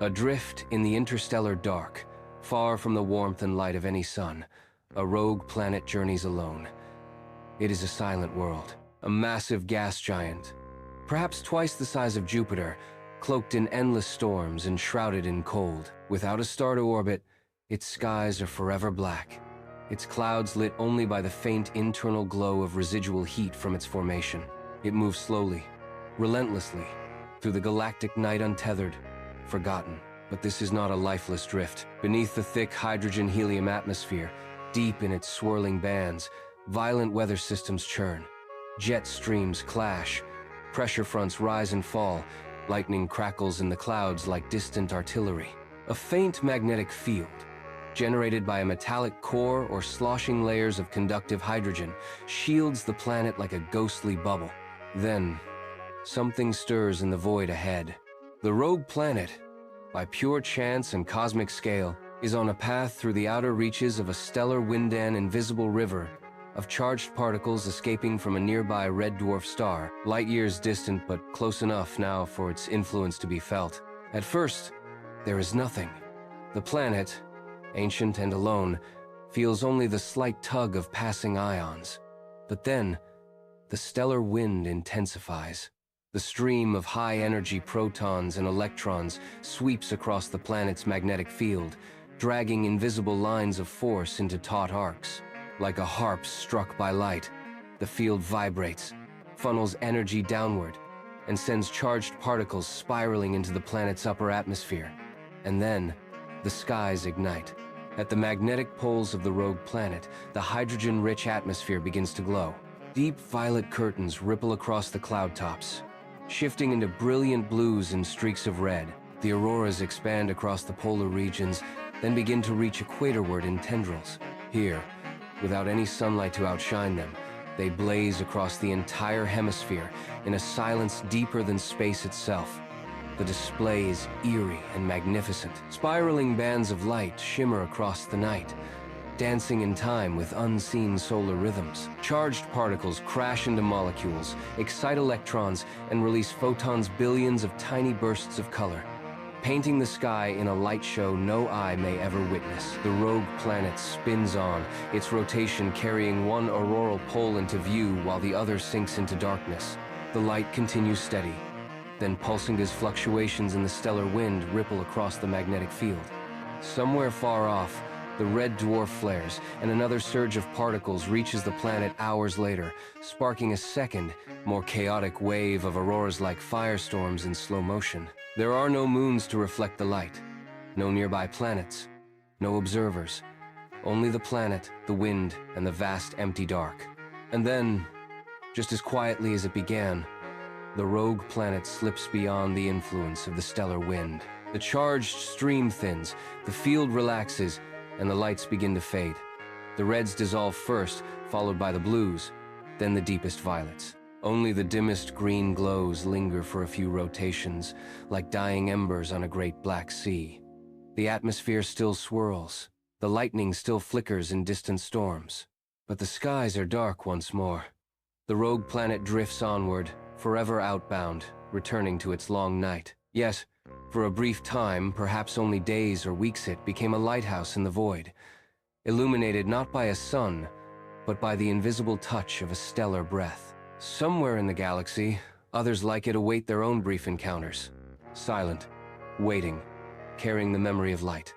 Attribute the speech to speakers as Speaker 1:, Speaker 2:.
Speaker 1: Adrift in the interstellar dark, far from the warmth and light of any sun, a rogue planet journeys alone. It is a silent world, a massive gas giant, perhaps twice the size of Jupiter, cloaked in endless storms and shrouded in cold. Without a star to orbit, its skies are forever black, its clouds lit only by the faint internal glow of residual heat from its formation. It moves slowly, relentlessly, through the galactic night untethered, forgotten. But this is not a lifeless drift. Beneath the thick hydrogen-helium atmosphere, deep in its swirling bands, violent weather systems churn. Jet streams clash, pressure fronts rise and fall, lightning crackles in the clouds like distant artillery. A faint magnetic field, generated by a metallic core or sloshing layers of conductive hydrogen, shields the planet like a ghostly bubble. Then, something stirs in the void ahead. The rogue planet, by pure chance and cosmic scale, is on a path through the outer reaches of a stellar windan invisible river of charged particles escaping from a nearby red dwarf star, light years distant but close enough now for its influence to be felt. At first, there is nothing. The planet, ancient and alone, feels only the slight tug of passing ions. But then, the stellar wind intensifies. The stream of high-energy protons and electrons sweeps across the planet's magnetic field, dragging invisible lines of force into taut arcs. Like a harp struck by light, the field vibrates, funnels energy downward, and sends charged particles spiraling into the planet's upper atmosphere. And then, the skies ignite. At the magnetic poles of the rogue planet, the hydrogen-rich atmosphere begins to glow. Deep violet curtains ripple across the cloud tops, shifting into brilliant blues and streaks of red. The auroras expand across the polar regions, then begin to reach equatorward in tendrils. Here, without any sunlight to outshine them, they blaze across the entire hemisphere in a silence deeper than space itself. The display is eerie and magnificent. Spiraling bands of light shimmer across the night, dancing in time with unseen solar rhythms. Charged particles crash into molecules, excite electrons, and release photons billions of tiny bursts of color, painting the sky in a light show no eye may ever witness. The rogue planet spins on, its rotation carrying one auroral pole into view while the other sinks into darkness. The light continues steady, then pulsing as fluctuations in the stellar wind ripple across the magnetic field. Somewhere far off, the red dwarf flares, and another surge of particles reaches the planet hours later, sparking a second, more chaotic wave of auroras like firestorms in slow motion. There are no moons to reflect the light, no nearby planets, no observers, only the planet, the wind, and the vast empty dark. And then, just as quietly as it began, the rogue planet slips beyond the influence of the stellar wind. The charged stream thins, the field relaxes, and the lights begin to fade. The reds dissolve first, followed by the blues, then the deepest violets. Only the dimmest green glows linger for a few rotations, like dying embers on a great black sea. The atmosphere still swirls. The lightning still flickers in distant storms. But the skies are dark once more. The rogue planet drifts onward, forever outbound, returning to its long night. Yet, for a brief time, perhaps only days or weeks, it became a lighthouse in the void, illuminated not by a sun, but by the invisible touch of a stellar breath. Somewhere in the galaxy, others like it await their own brief encounters, silent, waiting, carrying the memory of light.